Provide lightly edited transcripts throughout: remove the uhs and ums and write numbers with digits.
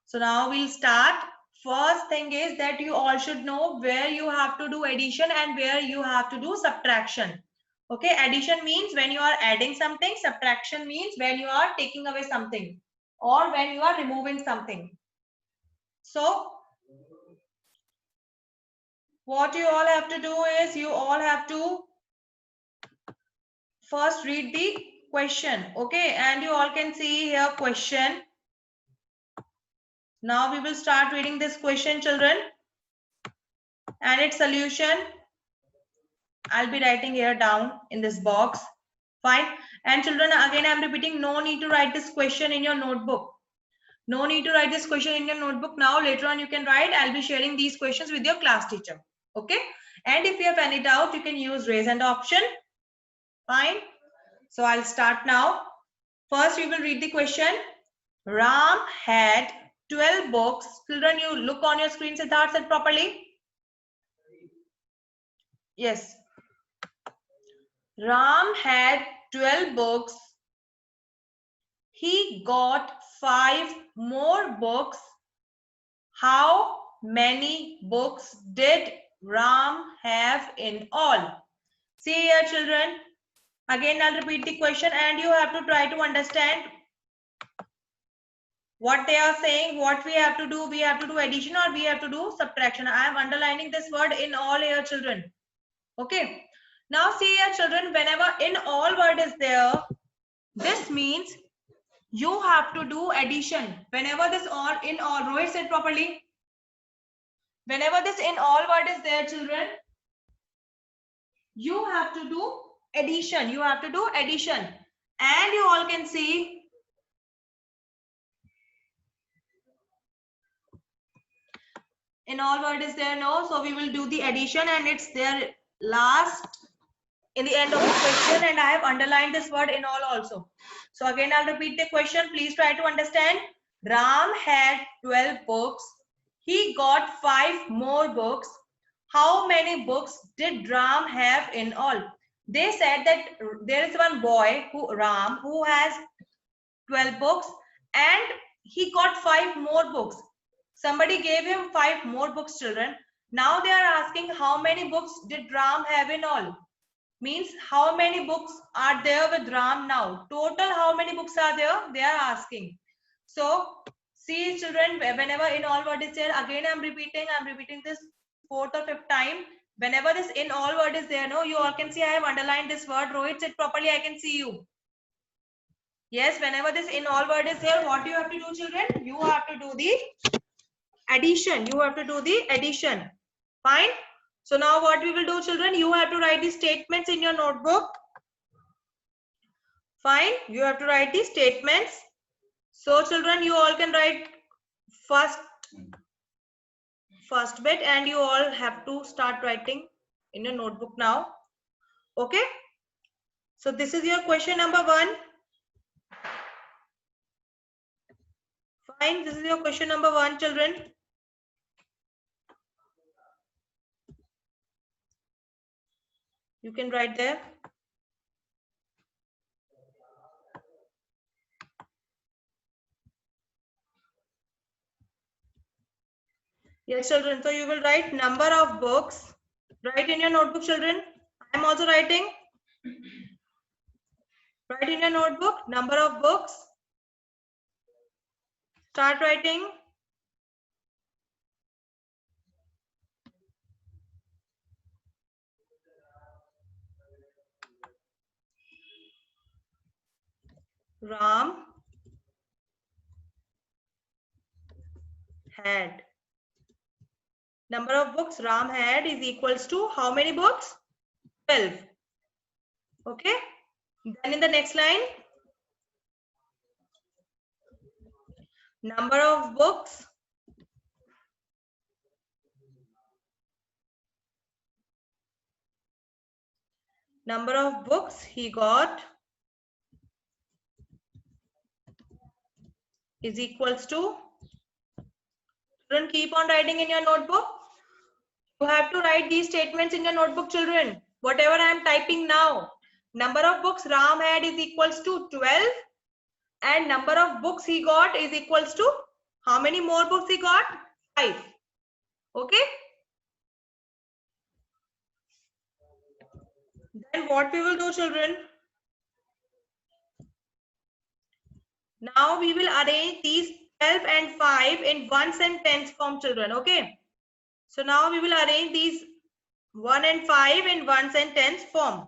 So now we'll start. First thing is that you all should know where you have to do addition and where you have to do subtraction. Okay, addition means when you are adding something, subtraction means when you are taking away something or when you are removing something. So what you all have to do is you all have to first read the question. Okay, and you all can see here question. Now we will start reading this question, children, and its solution I'll be writing here down in this box. Fine. And children, again I'm repeating, no need to write this question in your notebook. No need to write this question in your notebook now. Later on you can write. I'll be sharing these questions with your class teacher. Okay. And if you have any doubt, you can use raise hand option. Fine. So I'll start now. First we will read the question. Ram had 12 books. Children, you look on your screen, Siddharth, said properly. Yes. Ram had 12 books. He got 5 more books. How many books did Ram have in all? See here, children. Again, I'll repeat the question and you have to try to understand what they are saying, what we have to do. We have to do addition or we have to do subtraction. I am underlining this word in all here, children. Okay. Now see here, children, whenever in all word is there, this means you have to do addition. Whenever this all in all, Rohit said properly. Whenever this in all word is there, children, you have to do addition. You have to do addition. And you all can see in all word is there, no? So we will do the addition and it's there last in the end of the question, and I have underlined this word in all also. So again, I'll repeat the question. Please try to understand. Ram had 12 books. He got 5 more books. How many books did Ram have in all? They said that there is one boy, Ram, who has 12 books and he got 5 more books. Somebody gave him 5 more books, children. Now they are asking how many books did Ram have in all? Means how many books are there with Ram now? Total how many books are there? They are asking. So see, children, whenever in all word is there, again I'm repeating this 4th or 5th time. Whenever this in all word is there, no, you all can see I have underlined this word. Rohit said properly, I can see you. Yes, whenever this in all word is there, what you have to do, children? You have to do the addition. You have to do the addition. Fine. So now what we will do, children, you have to write the statements in your notebook. Fine, you have to write the statements. So children, you all can write first bit and you all have to start writing in your notebook now. Okay. So this is your question number 1. Fine, this is your question number 1, children. You can write there. Yes, children. So you will write number of books. Write in your notebook, children. I am also writing. Write in your notebook number of books. Start writing. Ram had. Number of books Ram had is equals to how many books? 12. Okay. Then in the next line, number of books he got is equals to. Children, keep on writing in your notebook. You have to write these statements in your notebook, children. Whatever I am typing now. Number of books Ram had is equals to 12 and number of books he got is equals to How many more books he got? 5. Okay. Then what we will do, children? Now we will arrange these 12 and 5 in ones and tens form, children. Okay. So now we will arrange these 1 and 5 in ones and tens form.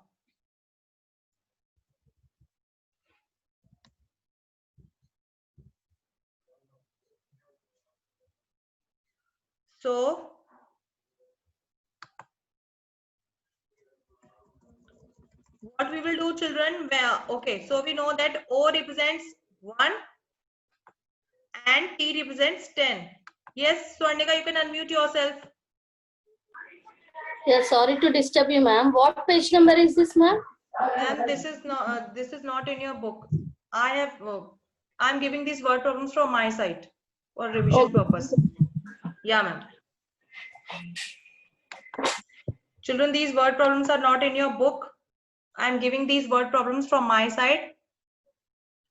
So what we will do, children? Okay, so we know that O represents 1 and T represents 10. Yes, Swarnika, you can unmute yourself. Yeah, sorry to disturb you, ma'am. What page number is this, ma'am? And this is not in your book. I'm giving these word problems from my side for revision purpose. Yeah, ma'am. Children, these word problems are not in your book. I'm giving these word problems from my side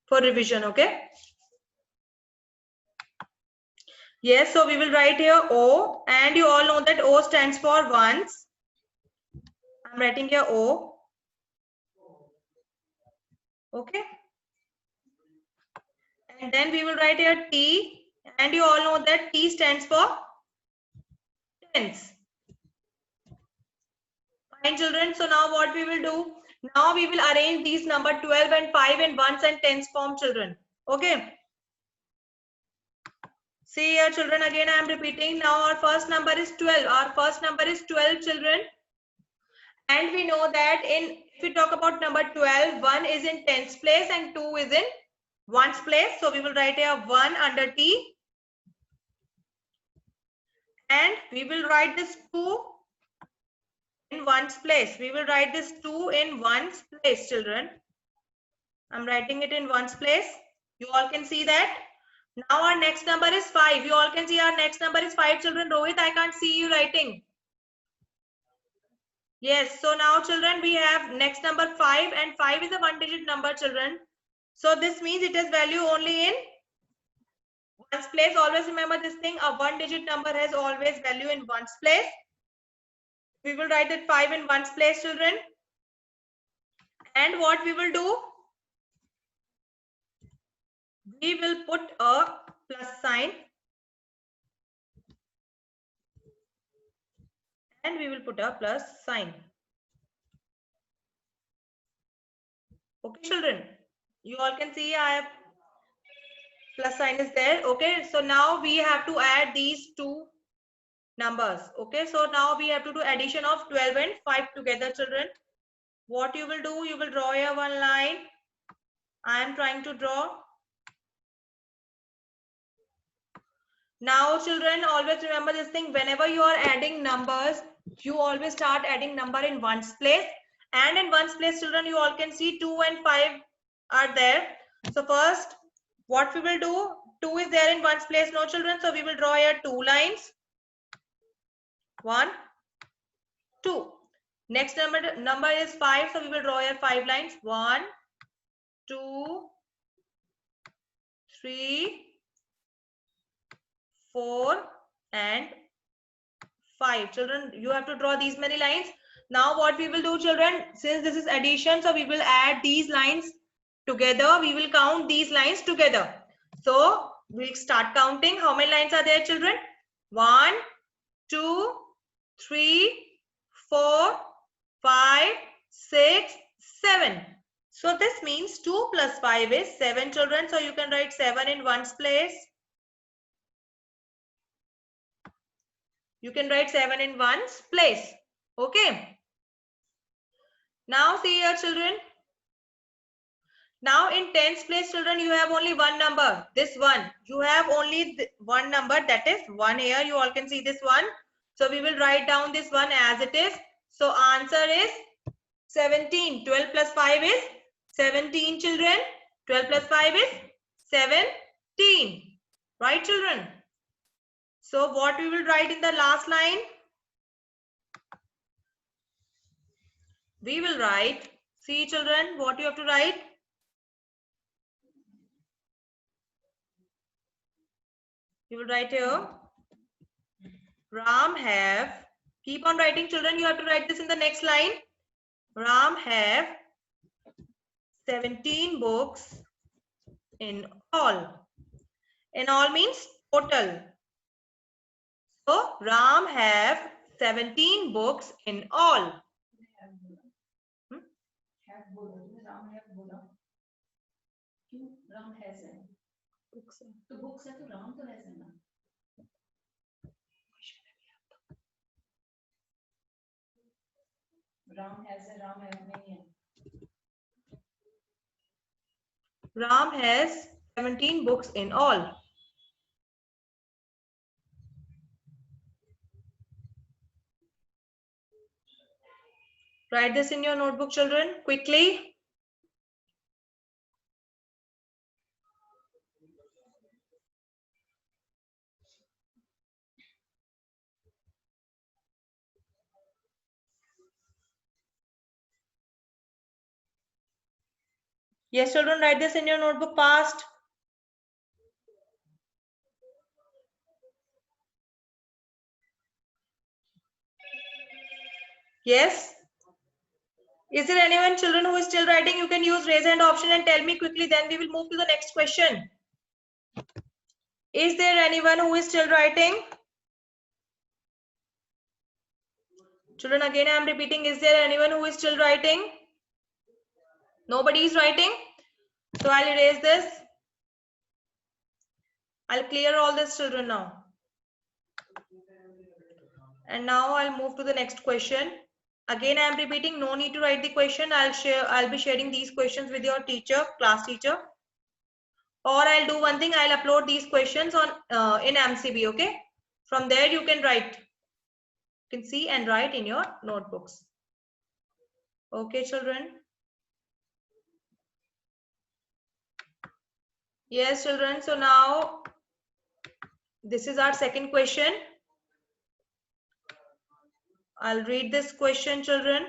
for revision, okay? Yes, so we will write here O, and you all know that O stands for ones. I'm writing here O. Okay. And then we will write here T, and you all know that T stands for tens. Fine, children. So now what we will do? Now we will arrange these number 12 and 5 in ones and tens form, children. Okay. See here, children, again I am repeating. Now our first number is 12. Our first number is 12, children. And we know that if we talk about number 12, 1 is in tens place and 2 is in ones place. So we will write here 1 under T. And we will write this 2 in ones place. We will write this 2 in ones place, children. I'm writing it in ones place. You all can see that. Now our next number is 5. You all can see our next number is 5, children. Rohit, I can't see you writing. Yes, so now children, we have next number 5, and 5 is a one-digit number, children. So this means it has value only in ones place. Always remember this thing, a one-digit number has always value in ones place. We will write that 5 in ones place, children. And what we will do? We will put a plus sign. And we will put a plus sign. Okay, children. You all can see I have plus sign is there. Okay, so now we have to add these two numbers. Okay, so now we have to do addition of 12 and 5 together, children. What you will do, you will draw here one line. I am trying to draw. Now, children, always remember this thing. Whenever you are adding numbers, you always start adding number in ones place. And in ones place, children, you all can see 2 and 5 are there. So first, what we will do, 2 is there in ones place, no, children. So we will draw here 2 lines. 1, 2. Next number is 5. So we will draw here 5 lines. 1, 2, 3, 4 and 5. Children, you have to draw these many lines. Now what we will do, children, since this is addition, so we will add these lines together. We will count these lines together. So we'll start counting. How many lines are there, children? 1, 2, 3, 4, 5, 6, 7. So this means 2 plus 5 is 7, children. So you can write 7 in ones place. You can write 7 in ones place. Okay. Now see here, children. Now in tens place, children, you have only one number. This one. You have only one number, that is 1 here. You all can see this one. So we will write down this one as it is. So answer is 17. 12 plus 5 is 17, children. 12 plus 5 is 17. Right, children? So what we will write in the last line? We will write, see children, what you have to write? You will write here. Ram have, keep on writing children, you have to write this in the next line. Ram have 17 books in all. In all means total. So Ram have 17 books in all. Ram has है तो books है तो राम तो has है ना Ram has है Ram have नहीं है Ram has 17 books in all. Write this in your notebook children quickly. Yes, children, write this in your notebook fast. Yes. Is there anyone, children, who is still writing? You can use raise hand option and tell me quickly. Then we will move to the next question. Is there anyone who is still writing? Children, again, I am repeating. Is there anyone who is still writing? Nobody is writing. So I'll erase this. I'll clear all this, children, now. And now I'll move to the next question. Again, I am repeating, no need to write the question. I'll be sharing these questions with your teacher, class teacher. Or I'll do one thing, I'll upload these questions on in MCB, okay? From there you can write. You can see and write in your notebooks. Okay, children? Yes, children. So now, this is our second question. I'll read this question, children.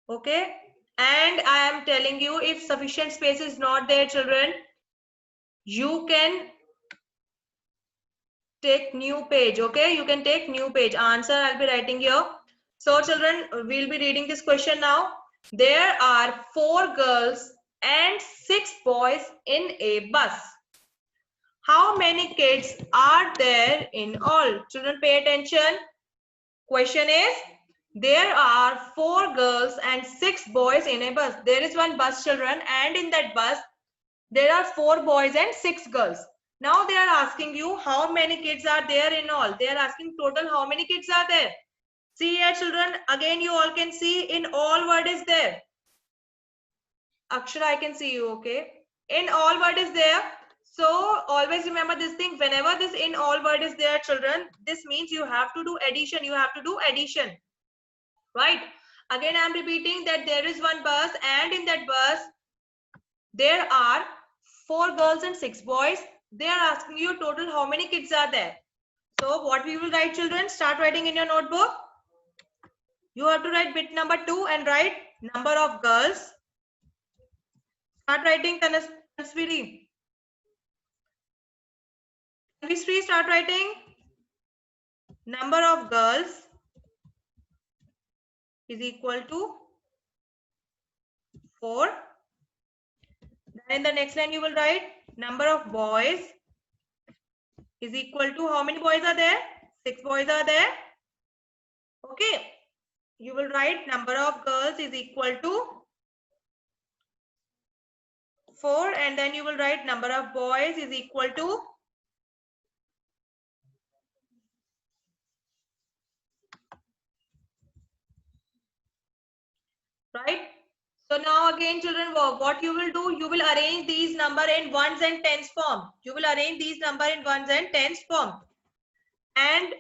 Okay? And I am telling you, if sufficient space is not there, children, you can take new page. Okay? You can take new page. Answer I'll be writing here. So, children, we'll be reading this question now. There are 4 girls and 6 boys in a bus. How many kids are there in all? Children, pay attention. Question is, there are 4 girls and 6 boys in a bus. There is one bus, children, and in that bus, there are 4 boys and 6 girls. Now they are asking you how many kids are there in all. They are asking total how many kids are there. See here, children, again you all can see in all word is there. Akshara, I can see you, okay? In all word is there. So always remember this thing, whenever this in all word is there, children, this means you have to do addition. You have to do addition, right? Again, I am repeating that there is one bus and in that bus, there are 4 girls and 6 boys. They are asking you total how many kids are there. So what we will write, children, start writing in your notebook. You have to write bit number 2 and write number of girls. Start writing, Tanasviri. Tanasviri, start writing. Number of girls is equal to 4. Then in the next line you will write number of boys is equal to, how many boys are there? 6 boys are there. Okay. You will write number of girls is equal to 4 and then you will write number of boys is equal to right. So now again, children, what you will do, you will arrange these number in ones and tens form. You will arrange these number in ones and tens form. And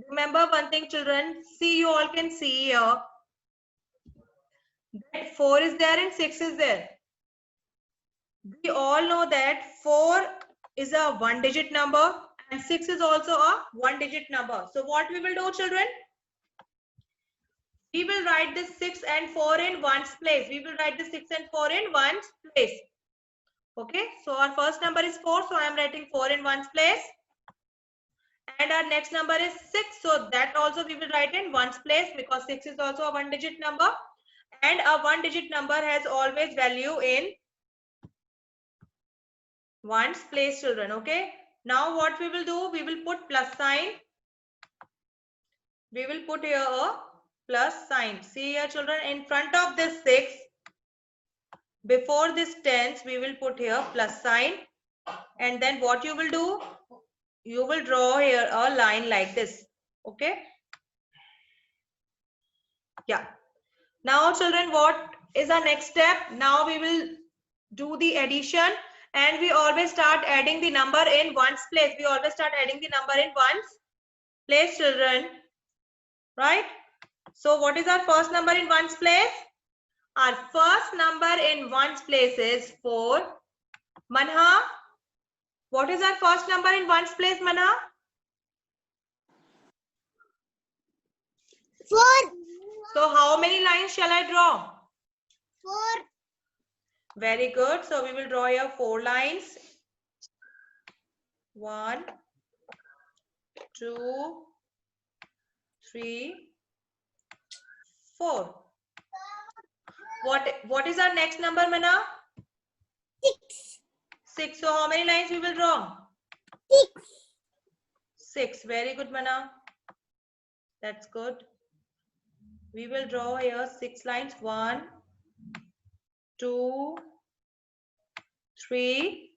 remember one thing, children, see, you all can see here that 4 is there and 6 is there. We all know that 4 is a 1-digit number and 6 is also a 1-digit number. So what we will do, children? We will write this 6 and 4 in ones place. We will write the 6 and 4 in ones place. Okay, so our first number is 4, so I am writing 4 in ones place. And our next number is 6, so that also we will write in ones place because 6 is also a one digit number. And a one digit number has always value in ones place, children. Okay, now what we will do, we will put plus sign. We will put here a plus sign. See here, children, in front of this 6, before this tens, we will put here plus sign. And then what you will do, you will draw here a line like this. Okay, yeah. Now children, what is our next step? Now we will do the addition, and we always start adding the number in ones place. We always start adding the number in ones place, children, right? So what is our first number in ones place? Our first number in ones place is 4. Manha, what is our first number in ones place, Manha? 4. So how many lines shall I draw? 4. Very good. So we will draw here 4 lines. 1, 2, 3, 4. What is our next number, Mana? 6. 6. So how many lines we will draw? 6. 6. Very good, Mana. That's good. We will draw here 6 lines. 1, 2, 3,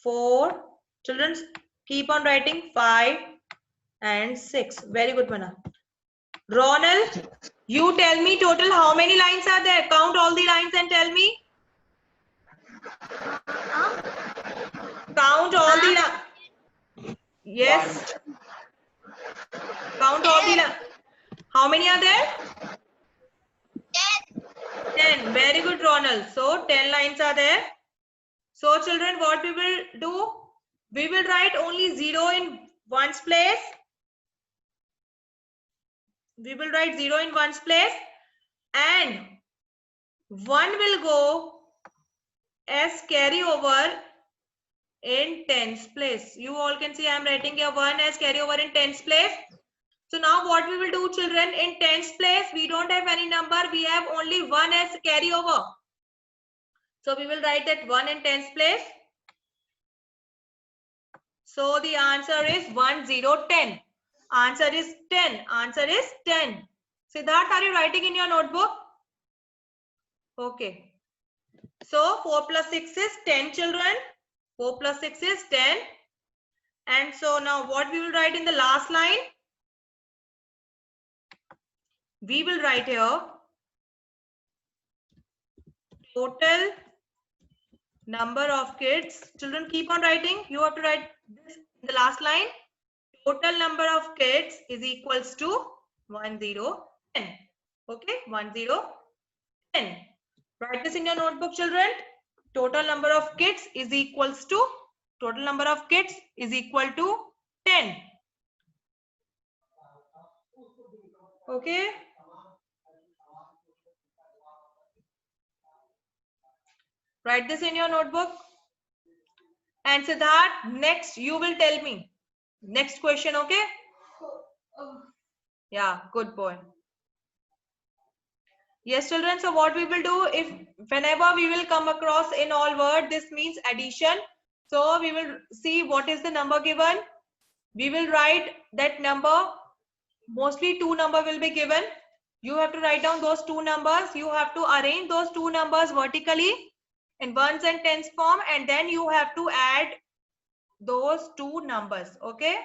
4. Children, keep on writing 5 and 6. Very good, Mana. Ronald, you tell me total how many lines are there? Count all the lines and tell me. Count all the lines. Yes. Count all the lines. How many are there? 10. Very good, Ronald. So 10 lines are there. So children, what we will do? We will write only 0 in ones place. We will write 0 in ones place, and 1 will go as carry over in tens place. You all can see I am writing here 1 as carry over in tens place. So now what we will do, children, in tens place, we don't have any number. We have only 1 as carry over. So we will write that 1 in tens place. So the answer is 1, 0, 10. Answer is 10. Answer is 10. Siddharth, are you writing in your notebook? Okay. So 4 plus 6 is 10, children. 4 plus 6 is 10. And so now what we will write in the last line? We will write here total number of kids. Children, keep on writing. You have to write this in the last line. Total number of kids is equals to 1, 0, 10. Okay, 1, 0, 10. Write this in your notebook, children. Total number of kids is equals to 10. Okay. Write this in your notebook. And Siddharth, next you will tell me. Next question, okay? Yeah, good boy. Yes, children. So what we will do, if whenever we will come across in all word, this means addition. So we will see what is the number given. We will write that number. Mostly 2 number will be given. You have to write down those 2 numbers. You have to arrange those 2 numbers vertically in ones and tens form, and then you have to add those 2 numbers. Okay.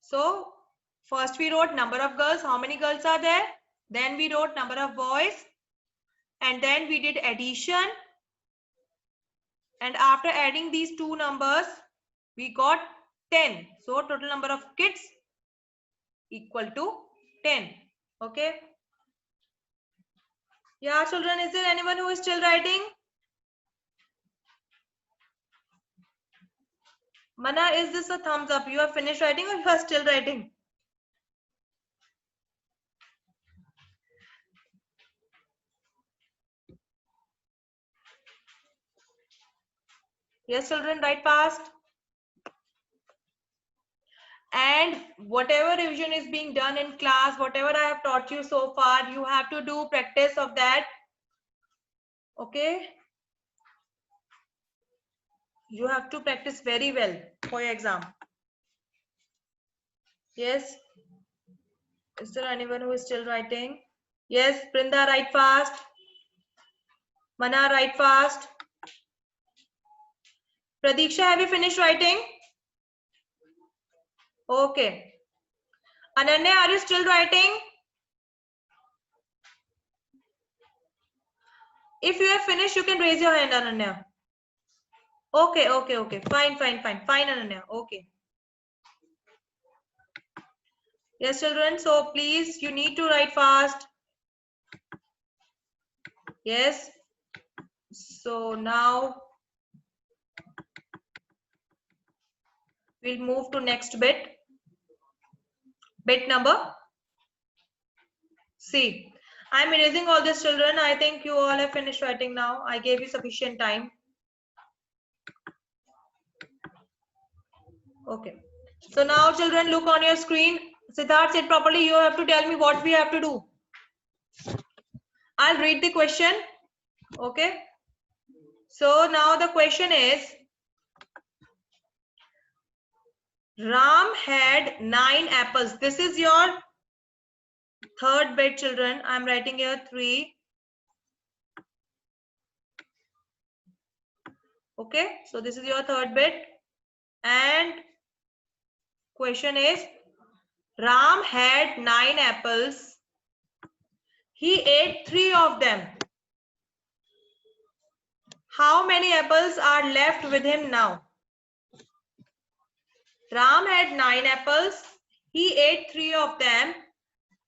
So first we wrote number of girls. How many girls are there? Then we wrote number of boys. And then we did addition. And after adding these 2 numbers, we got 10. So total number of kids equal to 10. Okay. Yeah, children, is there anyone who is still writing? Mana, is this a thumbs up? You have finished writing or you are still writing? Yes, children, write fast. And whatever revision is being done in class, whatever I have taught you so far, you have to do practice of that. Okay? You have to practice very well for your exam. Yes? Is there anyone who is still writing? Yes, Brinda, write fast. Mana, write fast. Pradiksha, have you finished writing? Okay. Ananya, are you still writing? If you have finished, you can raise your hand, Ananya. Okay. Fine, Ananya. Okay. Yes, children. So please, you need to write fast. Yes. So now we'll move to next bit. Bit number C. I'm erasing all this, children. I think you all have finished writing now. I gave you sufficient time. Okay. So now, children, look on your screen. Siddharth, sit properly. You have to tell me what we have to do. I'll read the question. Okay. So now the question is, Ram had 9 apples. This is your third bit, children. I'm writing here 3. Okay. So this is your third bit. And question is, Ram had 9 apples. He ate 3 of them. How many apples are left with him now? Ram had 9 apples. He ate 3 of them.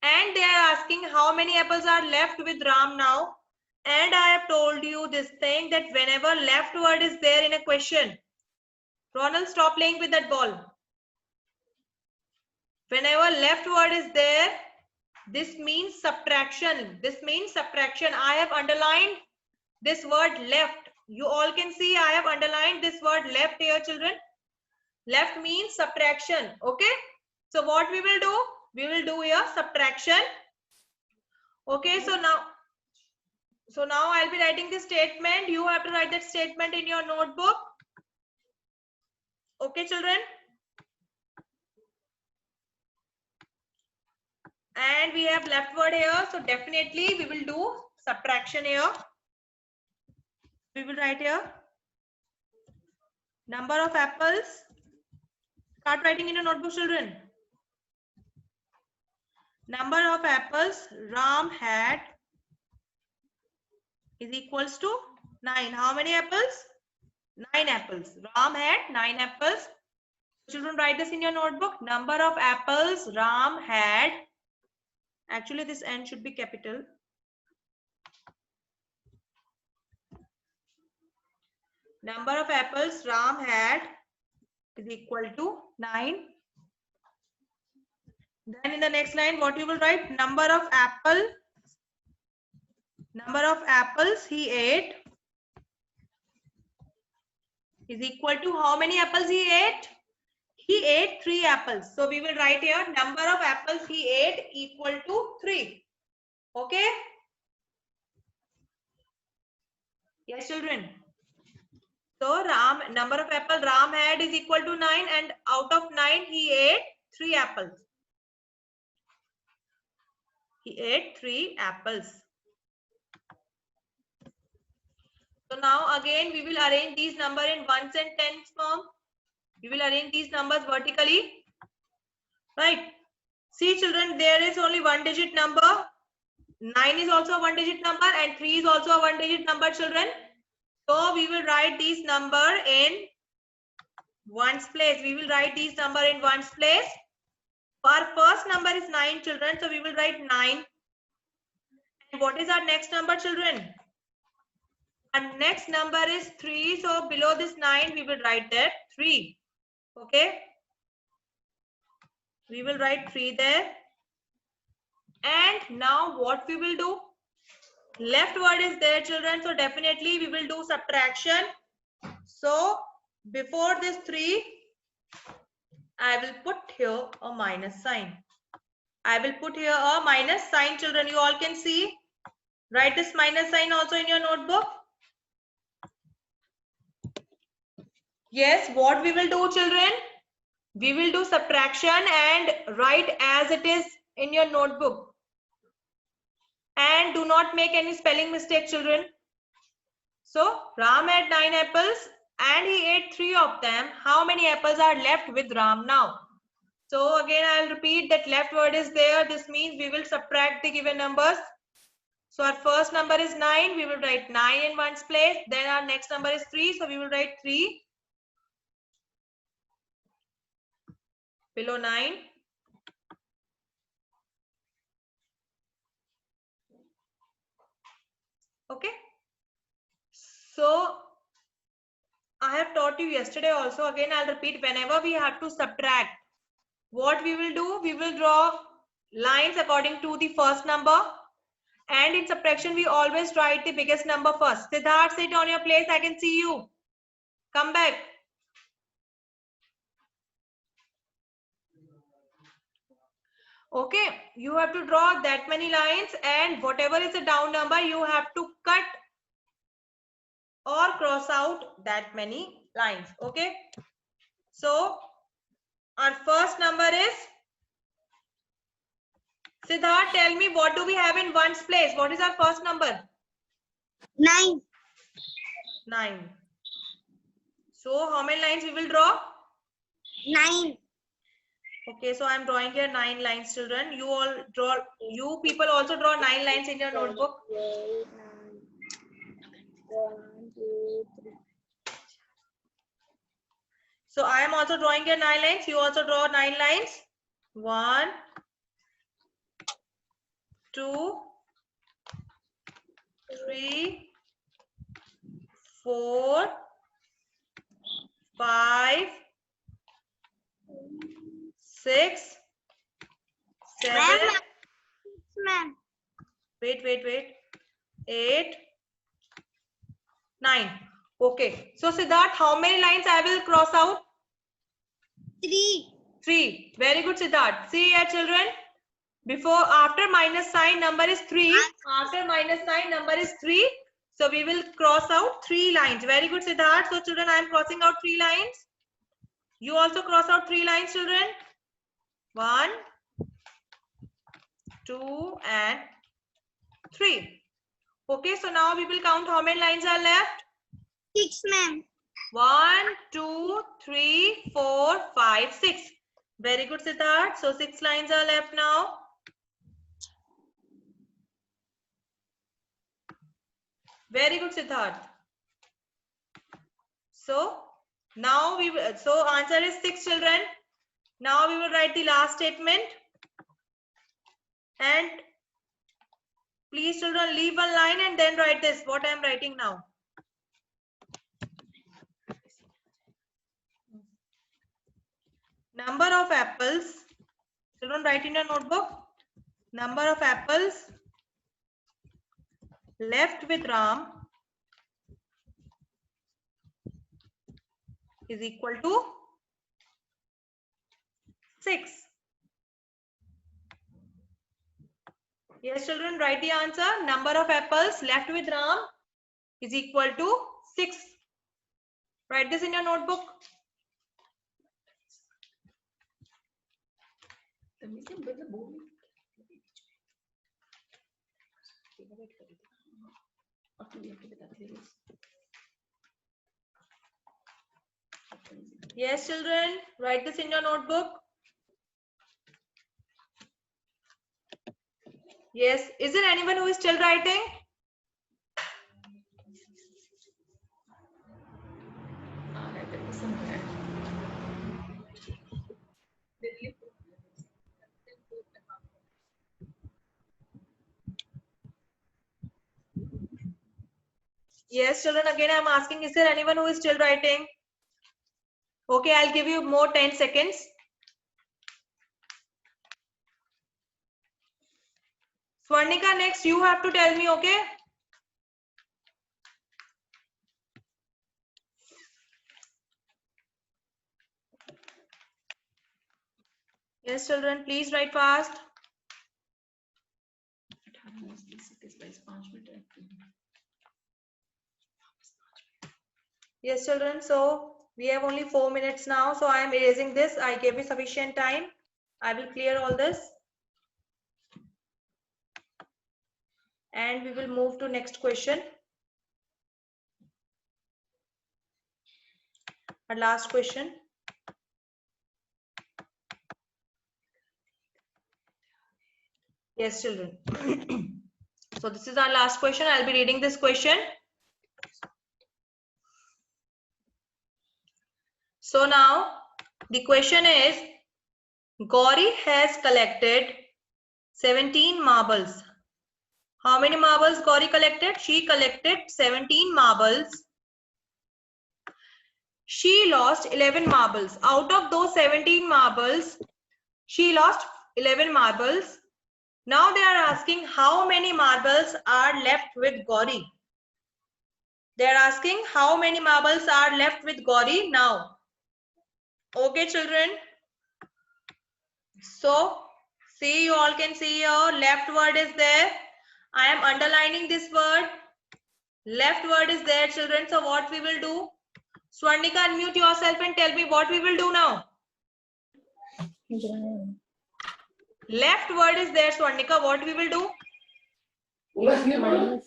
And they are asking how many apples are left with Ram now. And I have told you this thing that whenever left word is there in a question, Ronald, stop playing with that ball. Whenever left word is there, this means subtraction. This means subtraction. I have underlined this word left. You all can see I have underlined this word left here, children. Left means subtraction. Okay. So what we will do? We will do here subtraction. Okay. So now I'll be writing this statement. You have to write that statement in your notebook. Okay, children. And we have left word here. So definitely we will do subtraction here. We will write here number of apples. Start writing in your notebook, children. Number of apples Ram had is equals to 9. How many apples? 9 apples. Ram had 9 apples. Children, write this in your notebook. Number of apples Ram had. Actually, this N should be capital. Number of apples Ram had is equal to 9. Then in the next line, what you will write? Number of apples he ate is equal to how many apples he ate? He ate 3 apples. So we will write here number of apples he ate equal to 3. Okay? Yes, children. So number of apples Ram had is equal to 9, and out of 9 he ate 3 apples. He ate 3 apples. So now again we will arrange these numbers in ones and tens form. We will arrange these numbers vertically. Right. See, children, there is only 1 digit number. 9 is also a 1 digit number and 3 is also a 1 digit number, children. So we will write these number in ones place. We will write these number in ones place. Our first number is 9, children. So we will write 9. And what is our next number, children? Our next number is 3. So below this 9, we will write that 3. Okay. We will write 3 there. And now what we will do? Left word is there, children. So definitely we will do subtraction. So before this 3, I will put here a minus sign. I will put here a minus sign, children. You all can see. Write this minus sign also in your notebook. Yes, what we will do, children? We will do subtraction and write as it is in your notebook. And do not make any spelling mistake, children. So, Ram had 9 apples and he ate 3 of them. How many apples are left with Ram now? So, again, I'll repeat that left word is there. This means we will subtract the given numbers. So, our first number is 9. We will write 9 in one's place. Then our next number is 3. So, we will write 3 below 9. Okay. So, I have taught you yesterday also. Again, I'll repeat, whenever we have to subtract, what we will do, we will draw lines according to the first number. And in subtraction, we always write the biggest number first. Siddharth, sit on your place. I can see you. Come back. Okay, you have to draw that many lines, and whatever is the down number, you have to cut or cross out that many lines. Okay, so our first number is, Siddharth, tell me, what do we have in ones place? What is our first number? 9. 9. So how many lines we will draw? 9. Okay, so I'm drawing here 9 lines, children. You all draw, you people also draw 9 lines in your notebook. 8, 9. 1, 2, 3. So I am also drawing here 9 lines. You also draw 9 lines. 1, 2, 3, 4, 5, 6, 7. Ma'am. Wait. 8, 9. Okay. So Siddharth, how many lines I will cross out? 3. 3. Very good, Siddharth. See here, children. After minus sign, number is 3. After minus sign, number is 3. So we will cross out 3 lines. Very good, Siddharth. So children, I am crossing out 3 lines. You also cross out 3 lines, children. 1, 2, and 3. Okay, so now we will count how many lines are left. 6, ma'am. 1, 2, 3, 4, 5, 6. Very good, Siddharth. So 6 lines are left now. Very good, Siddharth. So now so answer is 6, children. Now we will write the last statement. And please, children, leave one line and then write this, what I am writing now. Number of apples. Children, write in your notebook. Number of apples left with Ram is equal to 6. Yes, children, write the answer. Number of apples left with Ram is equal to 6. Write this in your notebook. Yes, children, write this in your notebook. Yes, is there anyone who is still writing? Yes, children, again I am asking, is there anyone who is still writing? Okay, I'll give you more 10 seconds. Swarnika, next you have to tell me, okay? Yes, children, please write fast. 5 minute Yes, children. So we have only 4 minutes now. So I am erasing this. I gave you sufficient time. I will clear all this. And we will move to next question. Our last question. Yes, children. So this is our last question. I'll be reading this question. So now the question is, Gauri has collected 17 marbles. How many marbles Gauri collected? She collected 17 marbles. She lost 11 marbles. Out of those 17 marbles, she lost 11 marbles. Now they are asking how many marbles are left with Gauri. They are asking how many marbles are left with Gauri now. Okay, children. So, see, you all can see here, left word is there. I am underlining this word. Left word is there, children. So, what we will do? Swarnika, unmute yourself and tell me what we will do now. Left word is there, Swarnika. What we will do? Minus.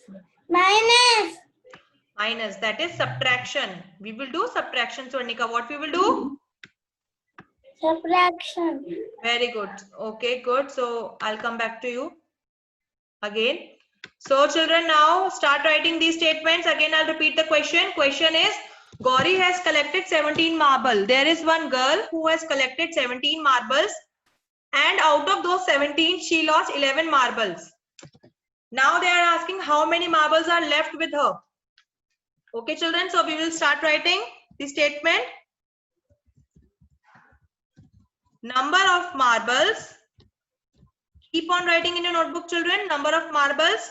Minus. That is subtraction. We will do subtraction, Swarnika. What we will do? Subtraction. Very good. Okay, good. So I'll come back to you again. So children, now start writing these statements. Again, I'll repeat the question. Question is, Gauri has collected 17 marbles. There is one girl who has collected 17 marbles, and out of those 17, she lost 11 marbles. Now they are asking how many marbles are left with her. Okay, children. So we will start writing the statement. Number of marbles. Keep on writing in your notebook, children. Number of marbles.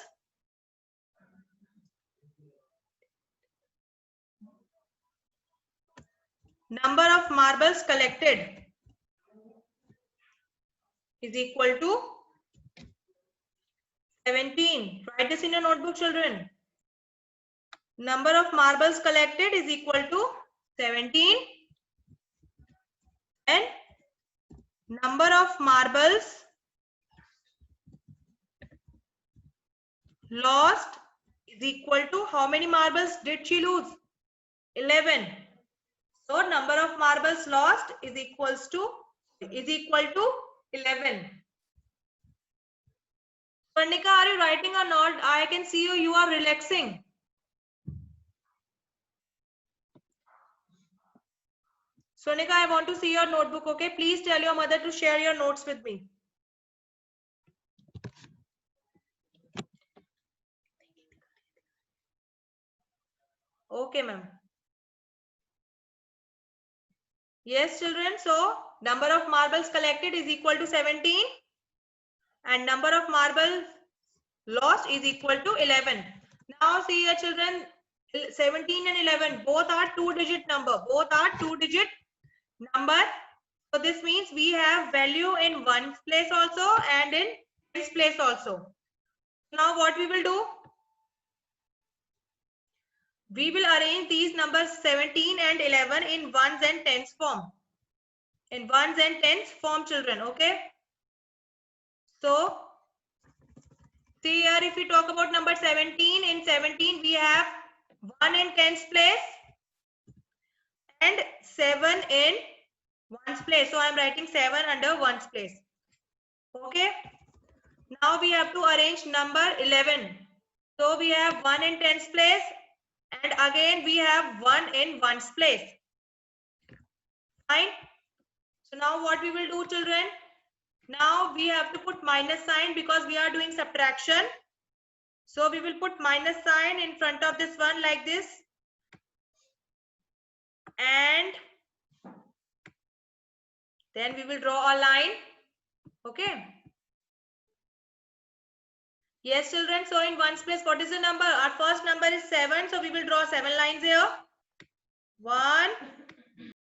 Number of marbles collected is equal to 17. Write this in your notebook, children. Number of marbles collected is equal to 17. And number of marbles lost is equal to, how many marbles did she lose? 11. So number of marbles lost is equal to 11. Parnika, are you writing or not? I can see you are relaxing. Sonika, I want to see your notebook, okay? Please tell your mother to share your notes with me. Okay, ma'am. Yes, children. So, number of marbles collected is equal to 17. And number of marbles lost is equal to 11. Now, see here, children. 17 and 11, both are two-digit number. Both are two-digit number. So this means we have value in ones place also and in tens place also. Now what we will do? We will arrange these numbers 17 and 11 in ones and tens form. In ones and tens form, children. Okay. So see here, if we talk about number 17, in 17 we have 1 in tens place and 7 in ones place. So I am writing 7 under ones place. Okay. Now we have to arrange number 11. So we have 1 in tens place and again we have 1 in ones place. Fine. So now what we will do, children? Now we have to put minus sign because we are doing subtraction. So we will put minus sign in front of this one like this. And then we will draw a line. Okay. Yes, children. So in ones place, what is the number? Our first number is 7. So we will draw 7 lines here. 1,